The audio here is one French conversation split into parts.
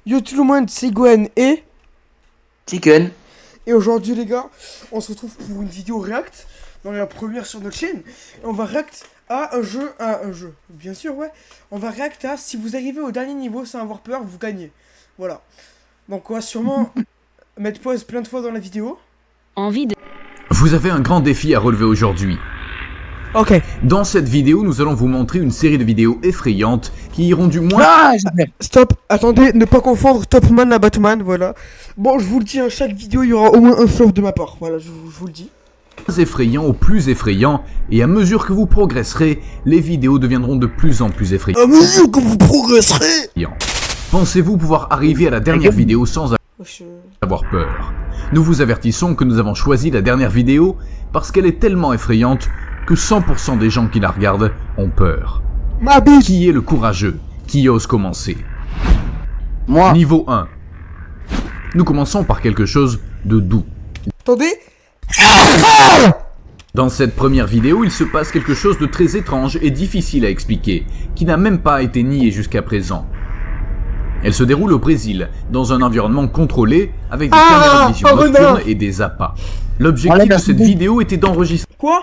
Yo tout le monde, c'est Gwen Chicken. et aujourd'hui les gars, on se retrouve pour une vidéo react, dans la première sur notre chaîne. Et on va react à un jeu, bien sûr ouais. On va react à si vous arrivez au dernier niveau sans avoir peur, vous gagnez. Voilà. Donc on va sûrement mettre pause plein de fois dans la vidéo. Vous avez un grand défi à relever aujourd'hui. Ok. Dans cette vidéo, nous allons vous montrer une série de vidéos effrayantes qui iront du moins Ah, j'espère. Stop, attendez, ne pas confondre Topman à Batman, voilà. Bon, je vous le dis, à chaque vidéo, il y aura au moins un flop de ma part, voilà, je vous le dis. effrayants au plus effrayants, et à mesure que vous progresserez, les vidéos deviendront de plus en plus effrayantes. À mesure que vous progresserez. Pensez-vous pouvoir arriver à la dernière vidéo sans Wesh, avoir peur? Nous vous avertissons que nous avons choisi la dernière vidéo parce qu'elle est tellement effrayante que 100% des gens qui la regardent ont peur. ma bite. Qui est le courageux qui ose commencer? Moi. Niveau 1. Nous commençons par quelque chose de doux. Attendez. Dans cette première vidéo, il se passe quelque chose de très étrange et difficile à expliquer, qui n'a même pas été nié jusqu'à présent. Elle se déroule au Brésil, dans un environnement contrôlé, avec des caméras de vision nocturnes et des appâts. L'objectif Enlève de la cette souris. vidéo était d'enregistrer Quoi?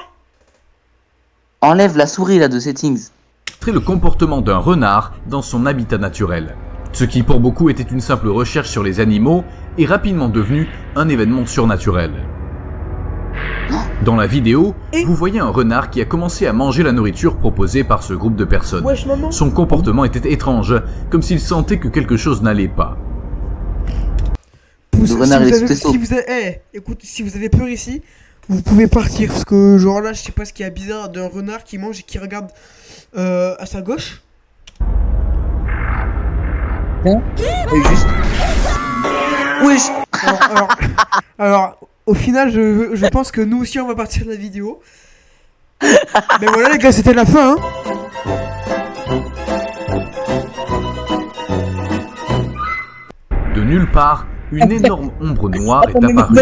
Enlève la souris là de settings. le comportement d'un renard dans son habitat naturel. Ce qui pour beaucoup était une simple recherche sur les animaux est rapidement devenu un événement surnaturel. Dans la vidéo, vous voyez un renard qui a commencé à manger la nourriture proposée par ce groupe de personnes. Wesh, maman. Son comportement était étrange, comme s'il sentait que quelque chose n'allait pas. Si renard, il est sous tes si vous avez, écoute, si vous avez peur ici, vous pouvez partir, parce que genre là, je sais pas ce qui est bizarre d'un renard qui mange et qui regarde à sa gauche. Juste. Wesh. Alors, au final, je pense que nous aussi, on va partir de la vidéo. Mais voilà, les gars, c'était la fin, hein. De nulle part, une énorme ombre noire est apparue.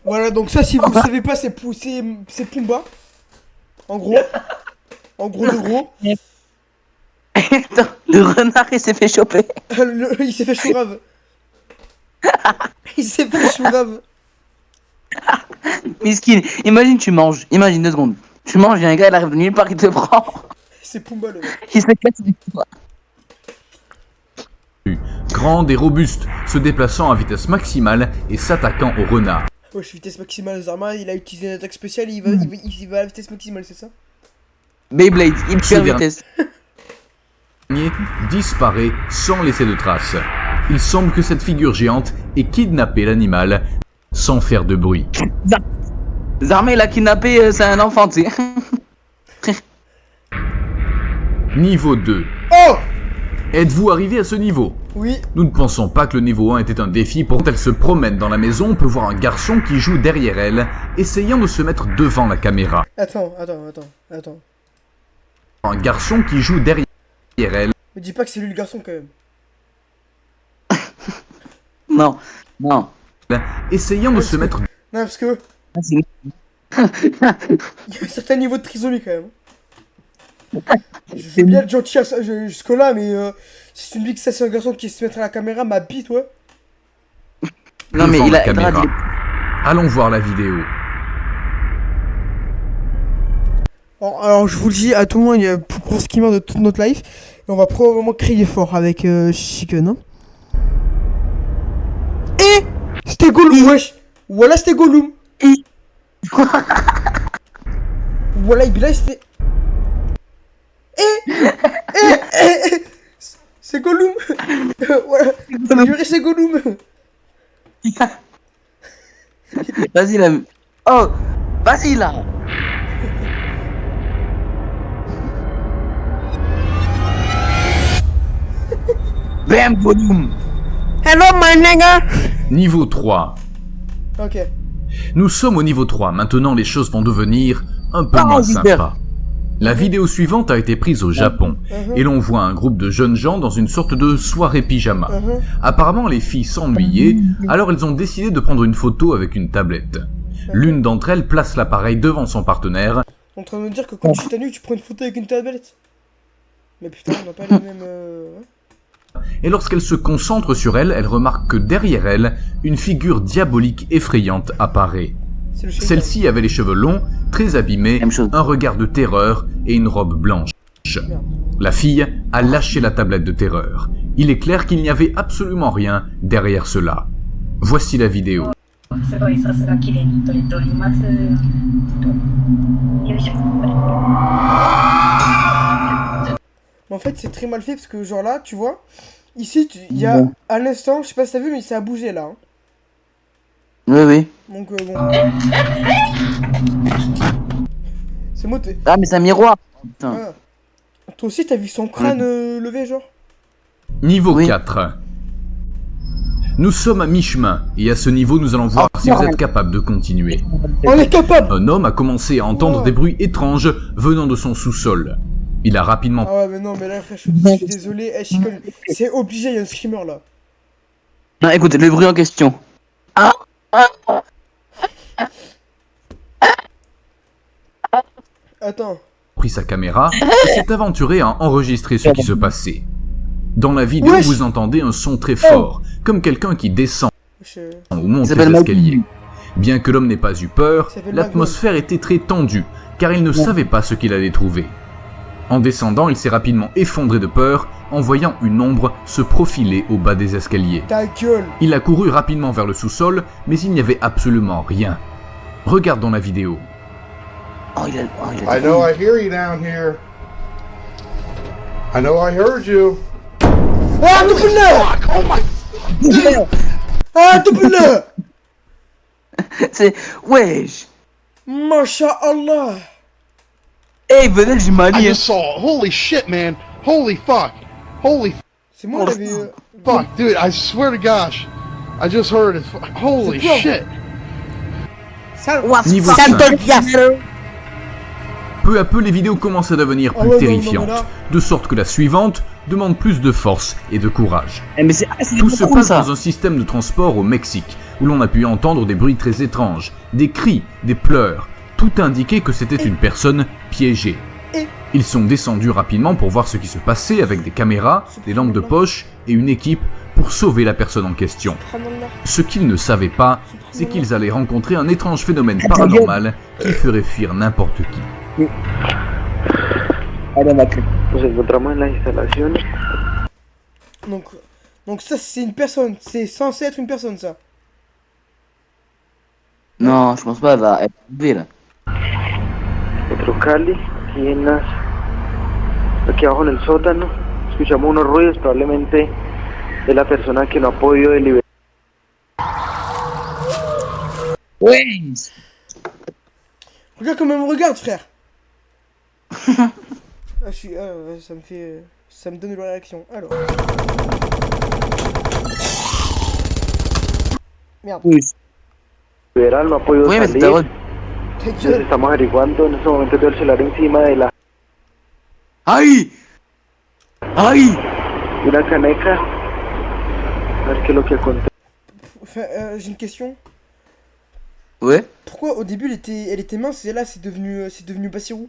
Voilà, donc ça, si vous ne savez pas, c'est Pumba. En gros. En gros de gros. Attends, le renard il s'est fait choper. Il s'est fait chourave. Il s'est fait chourave. Miskin, imagine tu manges, imagine 2 secondes. Tu manges, il y a un gars, il arrive de nulle part, il te prend. C'est Pumba, le mec. Il se casse les doigts. Grande et robuste, se déplaçant à vitesse maximale et s'attaquant au renard. Wesh, vitesse maximale, Zarma, il a utilisé une attaque spéciale et il va à la vitesse maximale, c'est ça? Beyblade, il Ce perd dernier- vitesse. Disparaît sans laisser de traces. Il semble que cette figure géante ait kidnappé l'animal sans faire de bruit. Zarma il a kidnappé, c'est un enfant, tu sais. Niveau 2. Oh! Êtes-vous arrivé à ce niveau? Oui. Nous ne pensons pas que le niveau 1 était un défi. Pour quand elle se promène dans la maison, on peut voir un garçon qui joue derrière elle, essayant de se mettre devant la caméra. Attends. Un garçon qui joue derrière elle, Me dis pas que c'est lui le garçon, quand même. Non, non. essayant de se mettre Non, parce que Ah, c'est- il y a un certain niveau de trisomie, quand même. Je veux bien être gentil jusque-là, mais si tu me dis que ça c'est un garçon qui se mettra à la caméra, ma bite, ouais. Non mais devant il la a. caméra. Allons voir la vidéo. Alors, je vous le dis, à tout le monde, il y a le plus gros skimmer de toute notre life. Et on va probablement crier fort avec Chicken, hein. Et c'était Gollum, wesh. Voilà, c'était Gollum. Voilà, il là, c'était... C'est Gollum. Voilà, c'est Gollum. Vas-y là. Oh, vas-y là. Bam, Gollum. Hello, my nigga. Niveau 3. Ok. Nous sommes au niveau 3. Maintenant, les choses vont devenir un peu Ah, moins super. sympas. La vidéo suivante a été prise au Japon, et l'on voit un groupe de jeunes gens dans une sorte de soirée pyjama. Apparemment, les filles s'ennuyaient, alors elles ont décidé de prendre une photo avec une tablette. L'une d'entre elles place l'appareil devant son partenaire. En train de me dire que quand tu t'ennuies, tu prends une photo avec une tablette. Mais putain, on n'a pas les mêmes... et lorsqu'elle se concentre sur elle, elle remarque que derrière elle, une figure diabolique effrayante apparaît. C'est le shaitan. Celle-ci avait les cheveux longs, très abîmés, Même chose. un regard de terreur et une robe blanche. Merde. La fille a lâché la tablette de terreur. Il est clair qu'il n'y avait absolument rien derrière cela. Voici la vidéo. すごいさすが綺麗に撮れております。よいしょ。 Mais en fait, c'est très mal fait parce que, genre là, tu vois, ici, il y a à l'instant, je sais pas si t'as vu, mais ça a bougé là. Hein. Oui, oui. Donc, bon. C'est moi, t'es. Ah, mais c'est un miroir. Putain. Ah. Toi aussi, t'as vu son crâne levé, genre? Niveau Oui. 4. Nous sommes à mi-chemin, et à ce niveau, nous allons voir si vous êtes capable de continuer. On est capable! Un homme a commencé à entendre des bruits étranges venant de son sous-sol. Il a rapidement Ah ouais, mais non, mais là, frère, je suis désolé. Eh, c'est obligé, il y a un screamer là. Non, écoutez, le bruit en question. Attends. pris sa caméra et s'est aventuré à enregistrer ce qui se passait. Dans la vidéo, Wesh. vous entendez un son très fort, comme quelqu'un qui descend Je... ou monte s'appelle les escaliers. Maggie. Bien que l'homme n'ait pas eu peur, Ça s'appelle l'atmosphère était très tendue, car il ne savait pas ce qu'il allait trouver. En descendant, il s'est rapidement effondré de peur en voyant une ombre se profiler au bas des escaliers. Ta gueule! Il a couru rapidement vers le sous-sol, mais il n'y avait absolument rien. Regardons la vidéo. Oh, il a I know I hear you down here. I know I heard you. Ah, double-le! Oh my! Ah, double-le! C'est... Wesh. Masha'Allah! Hey, venez, j'ai I Mali. just saw it. Holy shit, man. Holy fuck. Holy C'est moi qui avais... fuck, dude. I swear to gosh. I just heard it. Holy C'est quoi? shit. Niveau 5. Peu à peu, les vidéos commencent à devenir Ah plus ouais, non, non, terrifiantes, mais là- de sorte que la suivante demande plus de force et de courage. Eh, mais c'est Tout se beaucoup, passe ça. dans un système de transport au Mexique, où l'on a pu entendre des bruits très étranges, des cris, des pleurs. Tout indiquait que c'était une personne piégée. Et- Ils sont descendus rapidement pour voir ce qui se passait avec des caméras, des lampes de poche et une équipe pour sauver la personne en question. Subhanallah. Ce qu'ils ne savaient pas, c'est qu'ils allaient rencontrer un étrange phénomène paranormal qui ferait fuir n'importe qui. Nos encontramos en las instalaciones. Donc ça, c'est une personne. C'est censé être une personne, ça. Non, je pense pas, elle va être enlevée, là. Metro Cali, aquí abajo en el sótano. Escuchamos unos ruidos, probablemente de la persona que no ha podido deliberar. Wesh. Regarde comment elle me regarde, frère. Ah, ouais, ça me fait... Ça me donne de la réaction. Alors... Merde. Liberal no ha podido Oui, mais salir. c'est drôle. Ta Entonces gueule. estamos averiguando en este momento todo el celular encima de Aïe. Aïe. de una caneca. A ver qué es lo que acontece. Enfin, j'ai une question. Ouais. Pourquoi au début elle était mince et là c'est devenu Bassirou?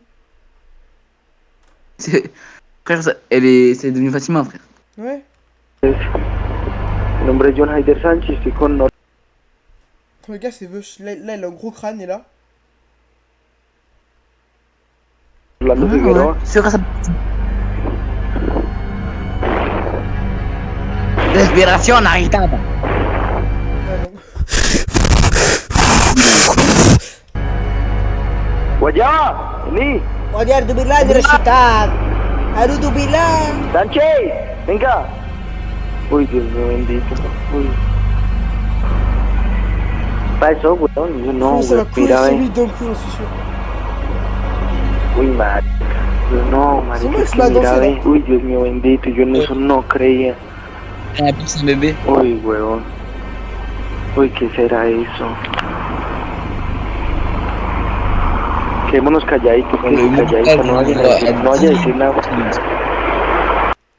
Frère, c'est devenu Fatima, frère. Ouais. Mi nombre es John Haider Sánchez, estoy con Le gars c'est veuche. Là il a un gros crâne et là. Orlando Figueroa. Sur esa... Respiración agitada. Ah, non. Guayaba, vení. A'udhu billahi minash shaitan. A'udhu billahi. Sánchez, venga. Uy, Dios mío bendito. Uy. Pas eso, weón. Yo no, Ça va güey. couler Mira, sur ve. lui d'un coup, j'en suis sûr. Uy, marica. Yo no, marica. moi, es je que la mira, danse, ve. Uy, Dios mío bendito. Yo en eso no creía. Ah, c'est un bébé. Uy, weón. Uy, ¿qué será eso? Quedémonos calladitos, calladitos. No vaya a decir nada.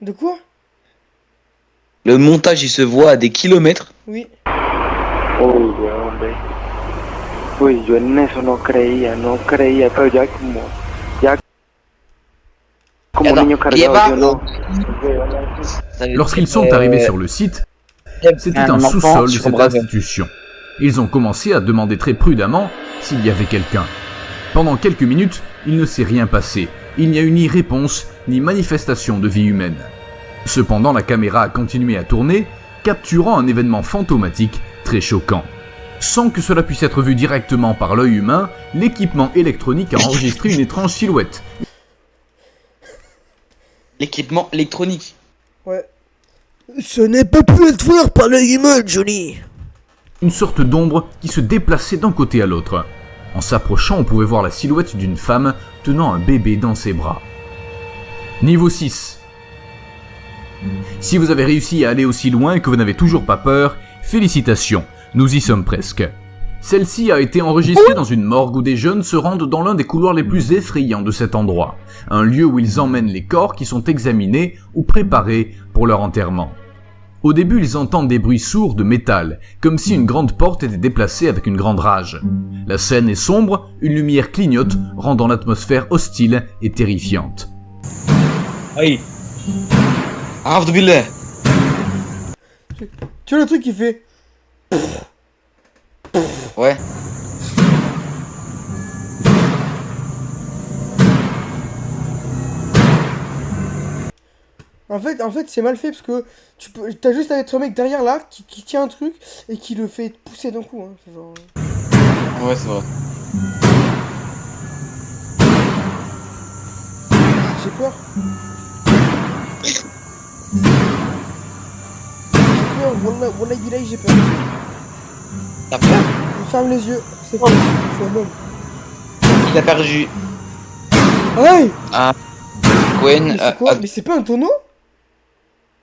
De quoi? Le montage il se voit à des kilomètres. Oui. Uy, weón, ve. Uy, yo en eso no creía, pero ya como... Ya... como un Attends, niño il y cargado, avait yo no. Lorsqu'ils sont arrivés sur le site, c'était un enfant, sous-sol de je cette comprends pas. institution. Ils ont commencé à demander très prudemment s'il y avait quelqu'un. Pendant quelques minutes, il ne s'est rien passé. Il n'y a eu ni réponse, ni manifestation de vie humaine. Cependant, la caméra a continué à tourner, capturant un événement fantomatique très choquant. Sans que cela puisse être vu directement par l'œil humain, l'équipement électronique a enregistré une étrange silhouette. L'équipement électronique. Ouais. Ce n'est pas pu être voir par l'œil humain, Johnny. Une sorte d'ombre qui se déplaçait d'un côté à l'autre. En s'approchant, on pouvait voir la silhouette d'une femme tenant un bébé dans ses bras. Niveau 6. Si vous avez réussi à aller aussi loin et que vous n'avez toujours pas peur, félicitations, nous y sommes presque. Celle-ci a été enregistrée dans une morgue où des jeunes se rendent dans l'un des couloirs les plus effrayants de cet endroit, un lieu où ils emmènent les corps qui sont examinés ou préparés pour leur enterrement. Au début, ils entendent des bruits sourds de métal, comme si une grande porte était déplacée avec une grande rage. La scène est sombre, une lumière clignote, rendant l'atmosphère hostile et terrifiante. Oui. Arrête billah. Tu vois le truc qui fait. Ouais. En fait, c'est mal fait parce que t'as juste à être un mec derrière là qui tient un truc et qui le fait pousser d'un coup. Hein. C'est genre... Ouais, c'est vrai. J'ai peur. J'ai peur, Wallah billahi, j'ai peur. T'as peur? Je ferme les yeux, c'est fou, c'est un homme. Il a perdu. Hey, Ah. Gwen, mais c'est quoi? Mais c'est pas un tonneau?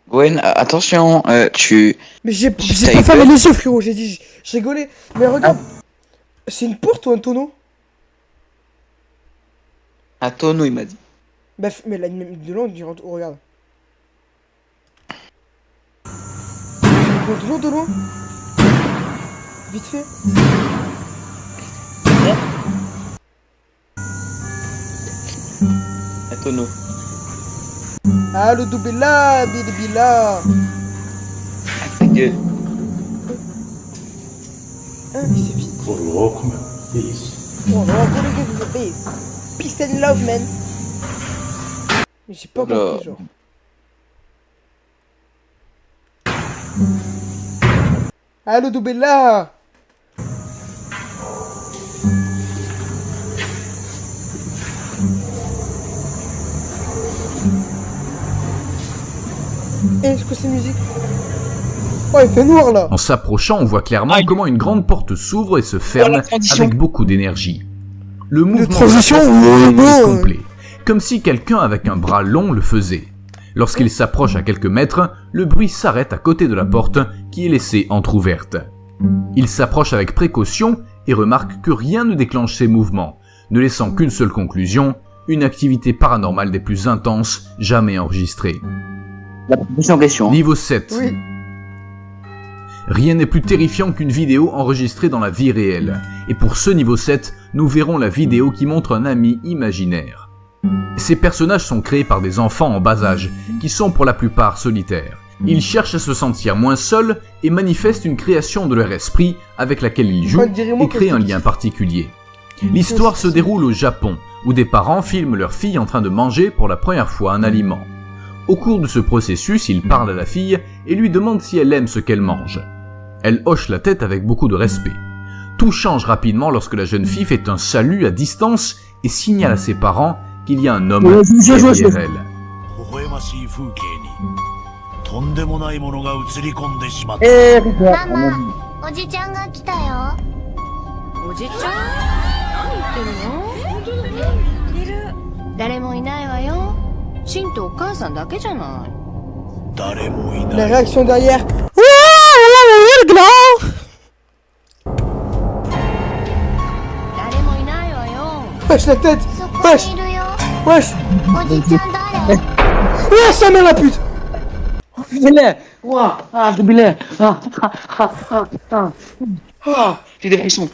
Gwen, attention, tu... Mais j'ai t'as pas eu fermé peur? les yeux, frérot, j'ai dit, je rigolais. Mais regarde, c'est une porte ou un tonneau? Un tonneau, il m'a dit. Bah, mais là, de loin, oh, regarde. C'est un tonneau de loin? Vite fait. Un tonneau. Allo Doubella, Bilibila. Ta gueule. Ah, mais c'est vite. Oh, no, peace. Peace and love, man. Mais j'ai pas Oula. compris, genre. Allo Doubella. Eh, c'est quoi cette musique? Oh, il fait noir là. En s'approchant, on voit clairement comment une grande porte s'ouvre et se ferme avec beaucoup d'énergie. Le mouvement transition, est complet, comme si quelqu'un avec un bras long le faisait. Lorsqu'il s'approche à quelques mètres, le bruit s'arrête à côté de la porte qui est laissée entr'ouverte. Il s'approche avec précaution et remarque que rien ne déclenche ces mouvements, ne laissant qu'une seule conclusion, une activité paranormale des plus intenses jamais enregistrée. La proposition en question. Niveau 7. Oui. Rien n'est plus terrifiant qu'une vidéo enregistrée dans la vie réelle. Et pour ce niveau 7, nous verrons la vidéo qui montre un ami imaginaire. Ces personnages sont créés par des enfants en bas âge, qui sont pour la plupart solitaires. Ils cherchent à se sentir moins seuls et manifestent une création de leur esprit avec laquelle ils jouent et créent un lien particulier. L'histoire se déroule au Japon, où des parents filment leur fille en train de manger pour la première fois un aliment. Au cours de ce processus, ils parlent à la fille et lui demandent si elle aime ce qu'elle mange. Elle hoche la tête avec beaucoup de respect. Tout change rapidement lorsque la jeune fille fait un salut à distance et signale à ses parents qu'il y a un homme derrière elle. 微笑ましい風景にとんでもないものが映り込んでしまった。ママ、おじちゃんが来たよ。おじちゃん？何言ってるの？いる。誰もいないわよ。シンとお母さんだけじゃない。誰もい La ない。 réaction derrière. 誰もいないわよ。 Wesh la tête. そこ Wesh. にいるよ。 Wesh. おじちゃん誰？ Wesh sa mère la pute. Billah. Ouah, billah. J'ai des frissons.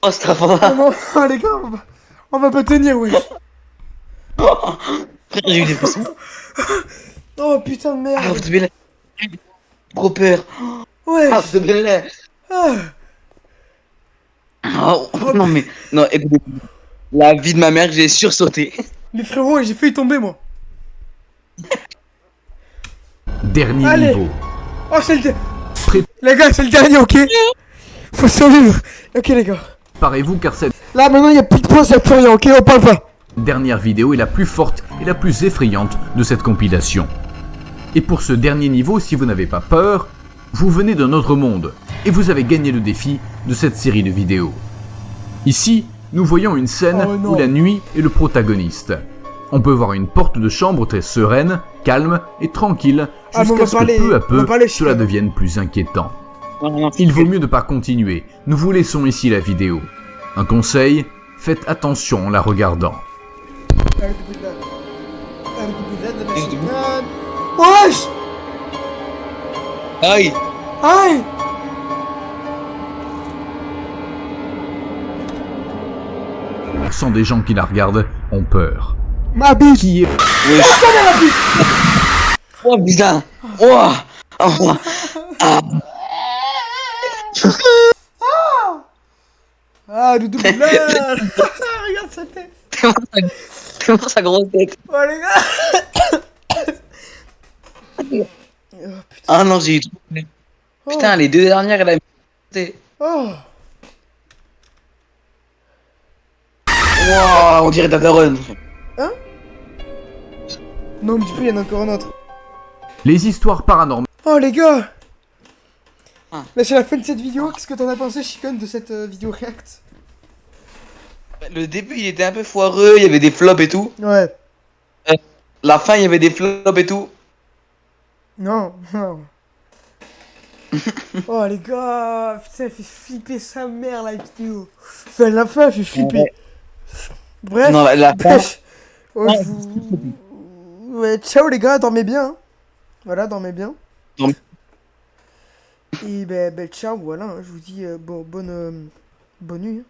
Oh, c'est Oh non, les gars, on va pas tenir, wesh. Frère, j'ai eu des frissons. Oh putain de Ah, merde. vous devez trop peur. Ouais. Ah, vous devez là. Ah. Oh, non, mais. Non, écoutez. La vie de ma mère, j'ai sursauté. Les frérots, j'ai failli tomber moi. Dernier Allez. niveau. Oh, c'est le... Pré- Les gars, c'est le dernier, ok. Faut survivre. Ok, les gars. Préparez-vous car cette Là, maintenant, il y a plus de points, ça plus rien, ok. On parle pas. dernière vidéo est la plus forte et la plus effrayante de cette compilation. Et pour ce dernier niveau, si vous n'avez pas peur, vous venez d'un autre monde et vous avez gagné le défi de cette série de vidéos. Ici, nous voyons une scène Oh non. où la nuit est le protagoniste. On peut voir une porte de chambre très sereine, calme et tranquille, Ah, mais on jusqu'à va ce parler- que peu à on va peu, parler cela chiant. devienne plus inquiétant. Non, non, Il vaut mieux ne pas continuer, nous vous laissons ici la vidéo. Un conseil, faites attention en la regardant. Wesh. Aïe. Aïe. Sans des gens qui la regardent ont peur. Ma bite. Qui est Oh, putain. Oh. Oh. Ah, Doudou Boulard. Regarde sa tête. Tellement sa grosse tête. Oh, les gars. Oh, putain. Ah non, j'ai eu trop peur. Oh. Putain, les deux dernières, elle a. Oh. Wow, on dirait Dadarun. Non, mais du coup, il y en a encore un autre. les histoires paranormales Oh, les gars. Ah. Là, c'est la fin de cette vidéo. Qu'est-ce que t'en as pensé, Chicon, de cette vidéo react? Le début, il était un peu foireux, il y avait des flops et tout. Ouais. La fin, il y avait des flops et tout. Non, non. Oh, les gars. Putain, elle fait flipper sa mère, la vidéo. Enfin, la fin, elle fait flipper. Bref. Non, la fin. Bref. Oh, je vous- Ouais, ciao, les gars. Dormez bien. Hein. Voilà, dormez bien. Dormez. Et ben, ciao, voilà. Hein, je vous dis bonne nuit. Hein.